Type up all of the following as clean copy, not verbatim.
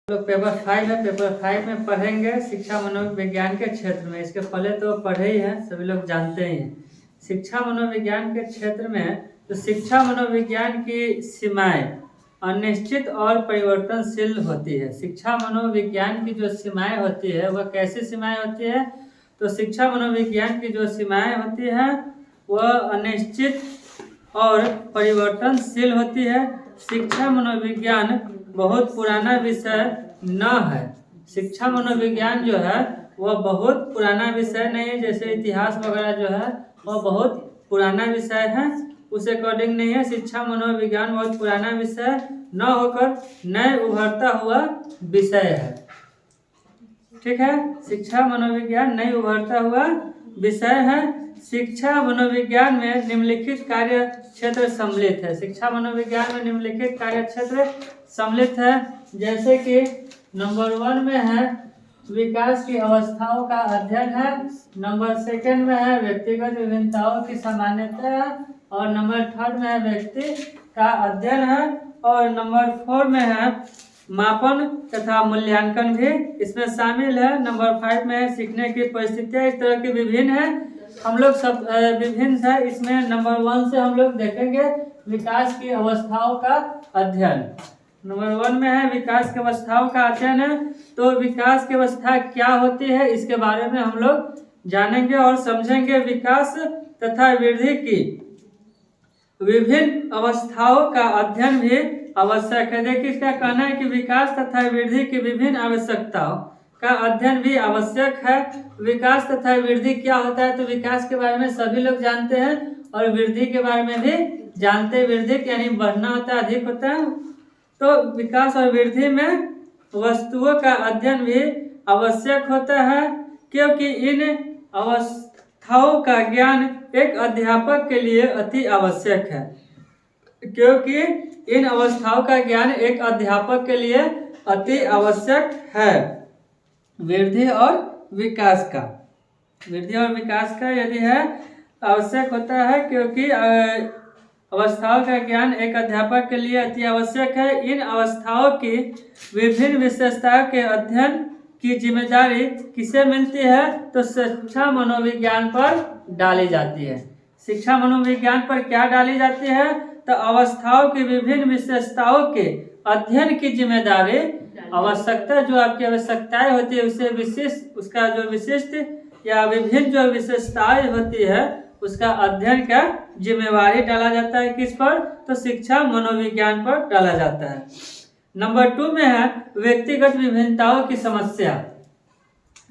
लोग पेपर 5 है। पेपर 5 में पढ़ेंगे शिक्षा मनोविज्ञान के क्षेत्र में। इसके पहले तो पढ़े ही हैं, सभी लोग जानते ही हैं। शिक्षा मनोविज्ञान के क्षेत्र में तो शिक्षा मनोविज्ञान की सीमाएं अनिश्चित और परिवर्तनशील होती है। शिक्षा मनोविज्ञान की जो सीमाएं होती है वह कैसी सीमाएं होती है? तो शिक्षा मनोविज्ञान की जो सीमाएं होती हैं वह अनिश्चित और परिवर्तनशील होती है। शिक्षा मनोविज्ञान बहुत पुराना विषय न है। शिक्षा मनोविज्ञान जो है वह बहुत पुराना विषय नहीं है, जैसे इतिहास वगैरह जो है वह बहुत पुराना विषय है, उस अकॉर्डिंग नहीं है। शिक्षा मनोविज्ञान बहुत पुराना विषय न होकर नए उभरता हुआ विषय है। ठीक है, शिक्षा मनोविज्ञान नई उभरता हुआ विषय है। शिक्षा मनोविज्ञान में निम्नलिखित कार्य क्षेत्र सम्मिलित है। शिक्षा मनोविज्ञान में निम्नलिखित कार्य क्षेत्र सम्मिलित है, जैसे कि नंबर 1 में है विकास की अवस्थाओं का अध्ययन है, नंबर 2 में है व्यक्तिगत विभिन्नताओं की सामान्यता है, और नंबर 3 में है व्यक्ति का अध्ययन है, और नंबर 4 में है मापन तथा मूल्यांकन भी इसमें शामिल है। नंबर 5 में है सीखने की परिस्थितियाँ। इस तरह की विभिन्न है, हम लोग सब विभिन्न है। इसमें नंबर 1 से हम लोग देखेंगे विकास की अवस्थाओं का अध्ययन। नंबर 1 में है विकास की अवस्थाओं का अध्ययन है। तो विकास की अवस्था क्या होती है इसके बारे में हम लोग जानेंगे और समझेंगे। विकास तथा वृद्धि की विभिन्न अवस्थाओं का अध्ययन भी आवश्यक है। देखिए, इसका कहना है कि विकास तथा वृद्धि की विभिन्न आवश्यकताओं का अध्ययन भी आवश्यक है। विकास तथा वृद्धि क्या होता है? तो विकास के बारे में सभी लोग जानते हैं और वृद्धि के बारे में भी जानते हैं। वृद्धि यानी बढ़ना होता है, अधिक होता है। तो विकास और वृद्धि में वस्तुओं का अध्ययन भी आवश्यक होता है, क्योंकि इन अवस्थाओं का ज्ञान एक अध्यापक के लिए अति आवश्यक है। क्योंकि इन अवस्थाओं का ज्ञान एक अध्यापक के लिए अति आवश्यक है। वृद्धि और विकास का यदि है आवश्यक होता है, क्योंकि अवस्थाओं का ज्ञान एक अध्यापक के लिए अति आवश्यक है। इन अवस्थाओं की विभिन्न विशेषताओं के अध्ययन की जिम्मेदारी किसे मिलती है? तो शिक्षा मनोविज्ञान पर डाली जाती है। शिक्षा मनोविज्ञान पर क्या डाली जाती है? तो अवस्थाओं की विभिन्न विशेषताओं के अध्ययन की जिम्मेदारी, आवश्यकता जो आपकी आवश्यकताएं होती है उसे विशिष्ट, उसका जो विशिष्ट या विभिन्न जो विशेषताएं होती है उसका अध्ययन का जिम्मेवारी डाला जाता है। किस पर? तो शिक्षा मनोविज्ञान पर डाला जाता है। नंबर 2 में है व्यक्तिगत विभिन्नताओं की समस्या।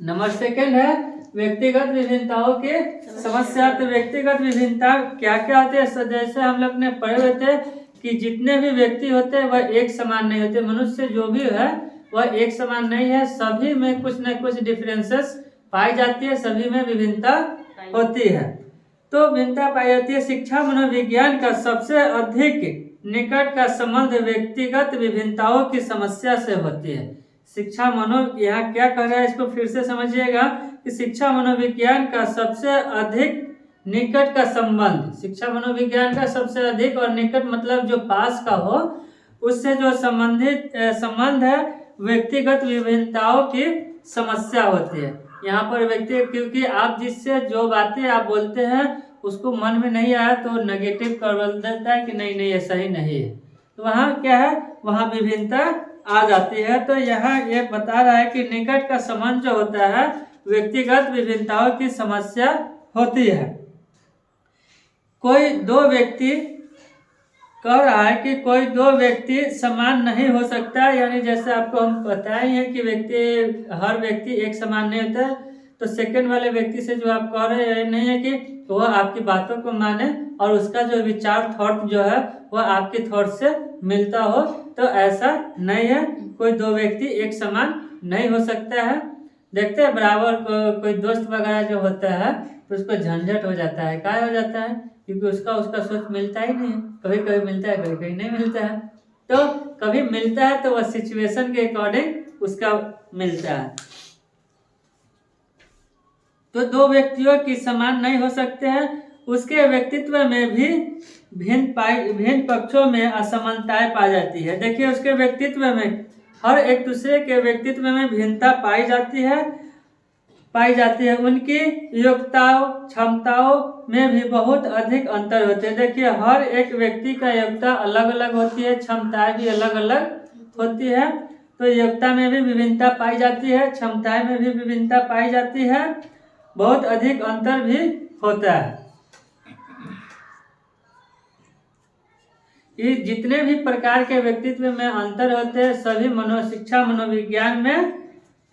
नंबर 2 है व्यक्तिगत विभिन्नताओं की समस्या। तो व्यक्तिगत विभिन्नता क्या क्या होते हैं? जैसे हम लोग ने पढ़े हुए थे कि जितने भी व्यक्ति होते हैं वह एक समान नहीं होते। मनुष्य जो भी है वह एक समान नहीं है, सभी में कुछ न कुछ डिफरेंसेस पाई जाती है, सभी में विभिन्नता होती है। तो भिन्नता पाई जाती है। शिक्षा मनोविज्ञान का सबसे अधिक निकट का संबंध व्यक्तिगत विभिन्नताओं की समस्या से होती है। शिक्षा यहाँ क्या कह रहा है इसको फिर से समझिएगा कि शिक्षा मनोविज्ञान का सबसे अधिक निकट का संबंध, शिक्षा मनोविज्ञान का सबसे अधिक और निकट मतलब जो पास का हो, उससे जो संबंध है व्यक्तिगत विभिन्नताओं की समस्या होती है। यहाँ पर व्यक्ति, क्योंकि आप जिससे जो बातें आप बोलते हैं उसको मन में नहीं आया तो नेगेटिव कर देता है कि नहीं ये सही नहीं है, तो वहाँ क्या है, वहाँ विभिन्नता आ जाती है। तो यहाँ ये बता रहा है कि निकट का संबंध जो होता है व्यक्तिगत विभिन्नताओं की समस्या होती है। कोई दो व्यक्ति कह रहा है कि कोई दो व्यक्ति समान नहीं हो सकता, यानी जैसे आपको हम बताए हैं कि हर व्यक्ति एक समान नहीं होता है। तो सेकंड वाले व्यक्ति से जो आप कह रहे हैं नहीं है कि वह आपकी बातों को माने और उसका जो विचार थॉट जो है वह आपके थॉट से मिलता हो, तो ऐसा नहीं है। कोई दो व्यक्ति एक समान नहीं हो सकता है। देखते हैं बराबर कोई दोस्त वगैरह जो होता है तो उसको झंझट हो जाता है। क्या हो जाता है? क्योंकि उसका सोच मिलता ही नहीं है। कभी कभी मिलता है, कभी कभी नहीं मिलता है। तो कभी मिलता है तो वह सिचुएशन के अकॉर्डिंग उसका मिलता है। तो दो व्यक्तियों की समान नहीं हो सकते हैं। उसके व्यक्तित्व में भी भिन्न पक्षों में असमानताएं पाई जाती है। देखिए, उसके व्यक्तित्व में हर एक दूसरे के व्यक्तित्व में भिन्नता पाई जाती है। उनकी योग्यताओं क्षमताओं में भी बहुत अधिक अंतर होते हैं। देखिए, हर एक व्यक्ति का योग्यता अलग अलग होती है, क्षमताएं भी अलग अलग होती है। तो योग्यता में भी विभिन्नता पाई जाती है, क्षमताएं में भी विभिन्नता पाई जाती है, बहुत अधिक अंतर भी होता है। ये जितने भी प्रकार के व्यक्तित्व में अंतर होते हैं सभी शिक्षा मनोविज्ञान में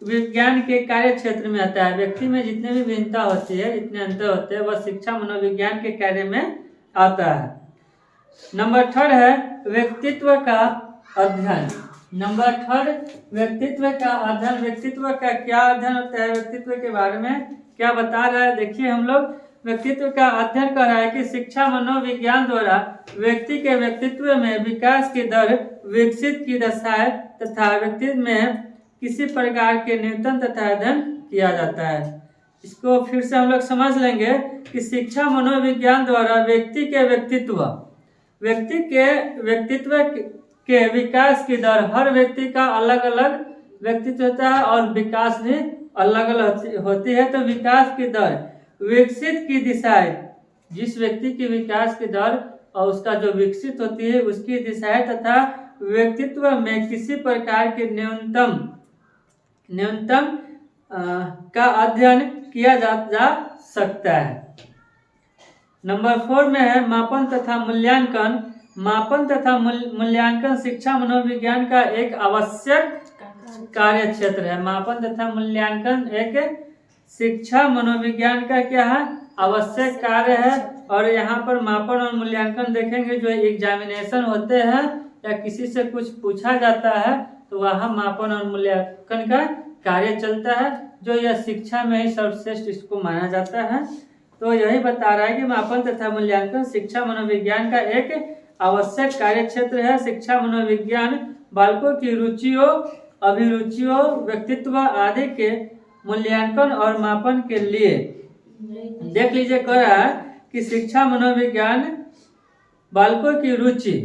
विज्ञान के कार्य क्षेत्र में आता है। व्यक्ति में जितने भी भिन्नता होती है, जितने अंतर होते हैं, वह शिक्षा मनोविज्ञान के कार्य में आता है। नंबर 3 है व्यक्तित्व का अध्ययन। नंबर 3 व्यक्तित्व का अध्ययन। व्यक्तित्व का क्या अध्ययन होता है, व्यक्तित्व के बारे में क्या बता रहा है। देखिए, हम लोग व्यक्तित्व का अध्ययन कर रहा है कि शिक्षा मनोविज्ञान द्वारा व्यक्ति के व्यक्तित्व में विकास की दर, विकसित की दशाएं तथा व्यक्तित्व में किसी प्रकार के न्यूनतम तथा अध्ययन किया जाता है। इसको फिर से हम लोग समझ लेंगे कि शिक्षा मनोविज्ञान द्वारा व्यक्ति के व्यक्तित्व के विकास की दर, हर व्यक्ति का अलग अलग व्यक्तित्व होता है और विकास भी अलग अलग होती है। तो विकास की दर, विकसित की दिशाएं, जिस व्यक्ति की विकास की दर और उसका जो विकसित होती है उसकी दिशाएं तथा व्यक्तित्व में किसी प्रकार के न्यूनतम का अध्ययन किया जा सकता है। नंबर 4 में है मापन तथा मूल्यांकन। मापन तथा मूल्यांकन शिक्षा मनोविज्ञान का एक आवश्यक कार्य क्षेत्र है। मापन तथा मूल्यांकन एक शिक्षा मनोविज्ञान का क्या है, आवश्यक कार्य है। और यहाँ पर मापन और मूल्यांकन देखेंगे, जो एग्जामिनेशन होते हैं या किसी से कुछ पूछा जाता है तो वहाँ मापन और मूल्यांकन का कार्य चलता है, जो यह शिक्षा में ही सर्वश्रेष्ठ इसको माना जाता है। तो यही बता रहा है कि मापन तथा मूल्यांकन शिक्षा मनोविज्ञान का एक आवश्यक कार्य क्षेत्र है। शिक्षा मनोविज्ञान बालकों की रुचियों, अभिरुचियों, व्यक्तित्व आदि के मूल्यांकन और मापन के लिए, देख लीजिए, कह रहा है कि शिक्षा मनोविज्ञान बालकों की रुचि,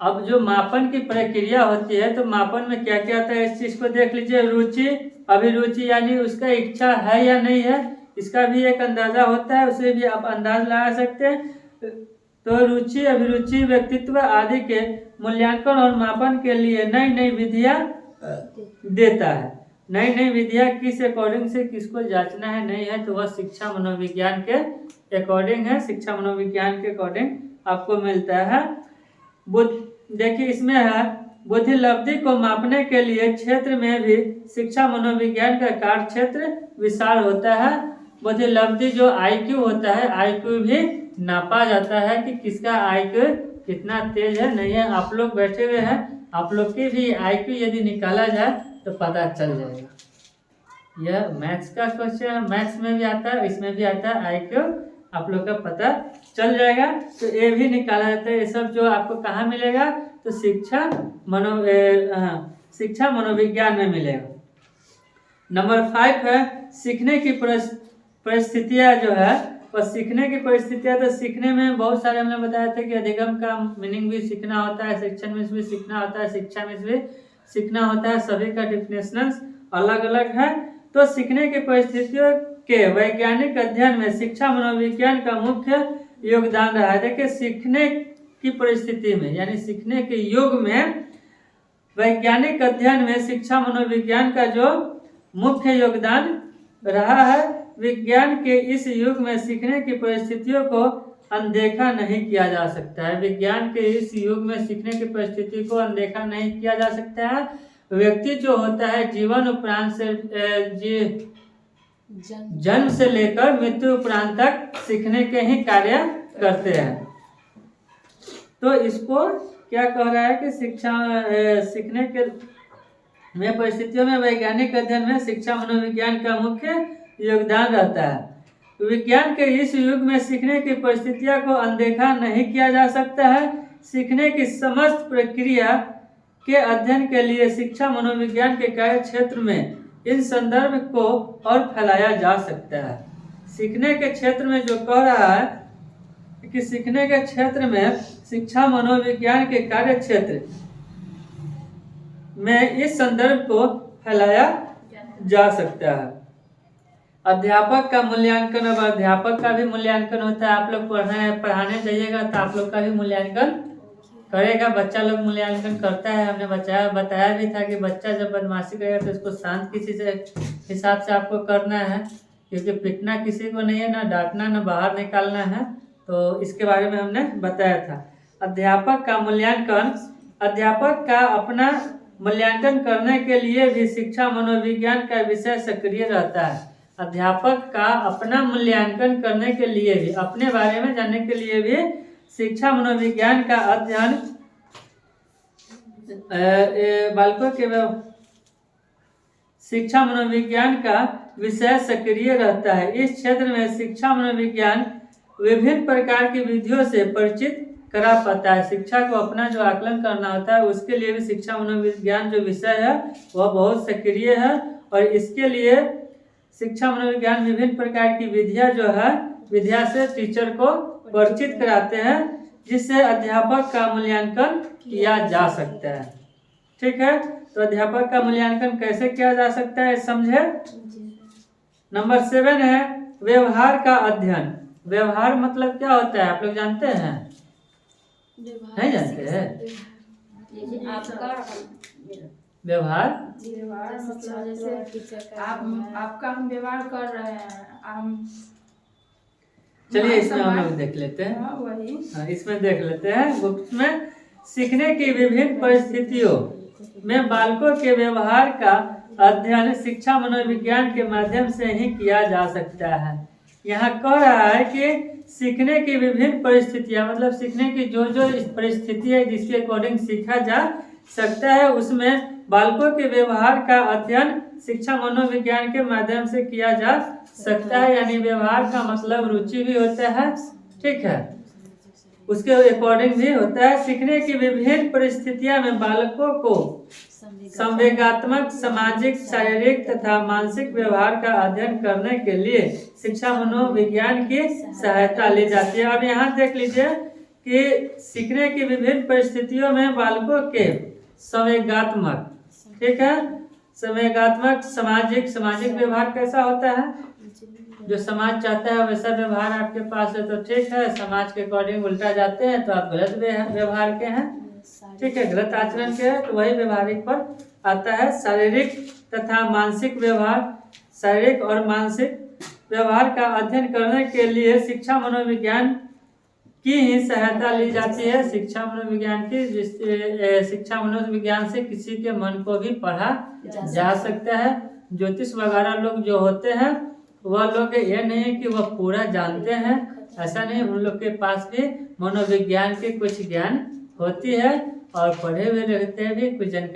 अब जो मापन की प्रक्रिया होती है तो मापन में क्या क्या आता है इस चीज को देख लीजिए। रुचि, अभिरुचि यानी उसका इच्छा है या नहीं है, इसका भी एक अंदाजा होता है, उसे भी आप अंदाज लगा सकते हैं। तो रुचि, अभिरुचि, व्यक्तित्व आदि के मूल्यांकन और मापन के लिए नई नई विधियां देता है। नई नई विधियां किस अकॉर्डिंग से किसको जांचना है नहीं है, तो वह शिक्षा मनोविज्ञान के अकॉर्डिंग है। शिक्षा मनोविज्ञान के अकॉर्डिंग आपको मिलता है। देखिए, इसमें है बुद्धि लब्धि को मापने के लिए क्षेत्र में भी शिक्षा मनोविज्ञान का कार्य क्षेत्र विशाल होता है। बुद्धि लब्धि जो IQ होता है, IQ भी नापा जाता है कि किसका IQ कितना तेज है नहीं है। आप लोग बैठे हुए हैं, आप लोग की भी IQ यदि निकाला जाए तो पता चल जाएगा। यह मैथ्स का क्वेश्चन है, मैथ्स में भी आता है, इसमें भी आता है। IQ आप लोग का पता चल जाएगा। तो ये भी निकाला जाता है। ये सब जो आपको कहाँ मिलेगा, तो शिक्षा मनोविज्ञान में मिलेगा। नंबर 5 है सीखने की परिस्थितियाँ जो है, और सीखने की परिस्थितियाँ, तो सीखने में बहुत सारे हमने बताया था कि अधिगम का मीनिंग भी सीखना होता है, शिक्षण में भी सीखना होता है, शिक्षा में भी सीखना होता है। सभी का डिफिनेशंस अलग अलग है। तो सीखने की परिस्थितियों के वैज्ञानिक अध्ययन में शिक्षा मनोविज्ञान का मुख्य योगदान रहा है। देखिए, सीखने की परिस्थिति में यानी सीखने के युग में वैज्ञानिक अध्ययन में शिक्षा मनोविज्ञान का जो मुख्य योगदान रहा है। विज्ञान के इस युग में सीखने की परिस्थितियों को अनदेखा नहीं किया जा सकता है। विज्ञान के इस युग में सीखने की परिस्थिति को अनदेखा नहीं किया जा सकता है। व्यक्ति जो होता है जीवन उपरांत से जन्म से लेकर मृत्यु उपरांत तक सीखने के ही कार्य करते हैं। तो इसको क्या कह रहा है कि सीखने के में परिस्थितियों में वैज्ञानिक अध्ययन में शिक्षा मनोविज्ञान का मुख्य योगदान रहता है। विज्ञान के इस युग में सीखने की परिस्थितियों को अनदेखा नहीं किया जा सकता है। सीखने की समस्त प्रक्रिया के अध्ययन के लिए शिक्षा मनोविज्ञान के कार्य क्षेत्र में इन संदर्भ को और फैलाया जा सकता है। सीखने के क्षेत्र में जो कह रहा है कि सीखने के क्षेत्र में शिक्षा मनोविज्ञान के कार्य क्षेत्र में इस संदर्भ को फैलाया जा सकता है। अध्यापक का मूल्यांकन, अब अध्यापक का भी मूल्यांकन होता है। आप लोग पढ़ाने जाइएगा तो आप लोग का भी मूल्यांकन करेगा, बच्चा लोग मूल्यांकन करता है। हमने बताया भी था कि बच्चा जब बदमाशी करेगा तो इसको शांत किसी से हिसाब से आपको करना है, क्योंकि पिटना किसी को नहीं है, ना डांटना, ना बाहर निकालना है। तो इसके बारे में हमने बताया था। अध्यापक का मूल्यांकन, अध्यापक का अपना मूल्यांकन करने के लिए भी शिक्षा मनोविज्ञान का विषय सक्रिय रहता है। अध्यापक का अपना मूल्यांकन करने के लिए भी, अपने बारे में जानने के लिए भी शिक्षा मनोविज्ञान का अध्ययन बालकों के शिक्षा मनोविज्ञान का विषय सक्रिय रहता है। इस क्षेत्र में शिक्षा मनोविज्ञान विभिन्न प्रकार की विधियों से परिचित करा पाता है। शिक्षा को अपना जो आकलन करना होता है उसके लिए भी शिक्षा मनोविज्ञान जो विषय है वह बहुत सक्रिय है, और इसके लिए शिक्षा मनोविज्ञान विभिन्न प्रकार की विधिया से टीचर को परिचित कराते हैं, जिससे अध्यापक का मूल्यांकन किया जा सकता है। ठीक है, तो अध्यापक का मूल्यांकन कैसे किया जा सकता है समझे। नंबर 7 है व्यवहार का अध्ययन। व्यवहार मतलब क्या होता है आप लोग जानते हैं? नहीं जानते हैं? व्यवहार मतलब जैसे आपका हम व्यवहार कर रहे हैं, चलिए इसमें हम लोग देख लेते हैं। वही इसमें देख लेते हैं। बुक्स में सीखने की विभिन्न परिस्थितियों में बालकों के व्यवहार का अध्ययन शिक्षा मनोविज्ञान के माध्यम से ही किया जा सकता है। यहाँ कह रहा है कि सीखने की विभिन्न परिस्थितियां, मतलब सीखने की जो परिस्थिति है जिसके अकॉर्डिंग सीखा जा सकता है, उसमें बालकों के व्यवहार का अध्ययन शिक्षा मनोविज्ञान के माध्यम से किया जा सकता है। यानी व्यवहार का मतलब रुचि भी होता है, ठीक है, उसके अकॉर्डिंग भी होता है। सीखने की विभिन्न परिस्थितियां में बालकों को संवेगात्मक, सामाजिक, शारीरिक तथा मानसिक व्यवहार का अध्ययन करने के लिए शिक्षा मनोविज्ञान की सहायता ली जाती है। अब यहाँ देख लीजिए कि सीखने की विभिन्न परिस्थितियों में बालकों के संवेगात्मक, ठीक है, संवेगात्मक, सामाजिक व्यवहार कैसा होता है, जो समाज चाहता है वैसा व्यवहार आपके पास है तो ठीक है। समाज के अकॉर्डिंग उल्टा जाते हैं तो आप गलत व्यवहार के हैं, ठीक है, गलत आचरण के हैं, तो वही व्यवहारिक पर आता है। शारीरिक तथा मानसिक व्यवहार, शारीरिक और मानसिक व्यवहार का अध्ययन करने के लिए शिक्षा मनोविज्ञान की ही सहायता ली जाती है। शिक्षा मनोविज्ञान से किसी के मन को भी पढ़ा जा सकता है। ज्योतिष वगैरह लोग जो होते हैं वह लोग ये नहीं कि वह पूरा जानते हैं, ऐसा नहीं, उन लोग के पास भी मनोविज्ञान के कुछ ज्ञान होती है और पढ़े हुए रहते हैं भी, कुछ जानकारी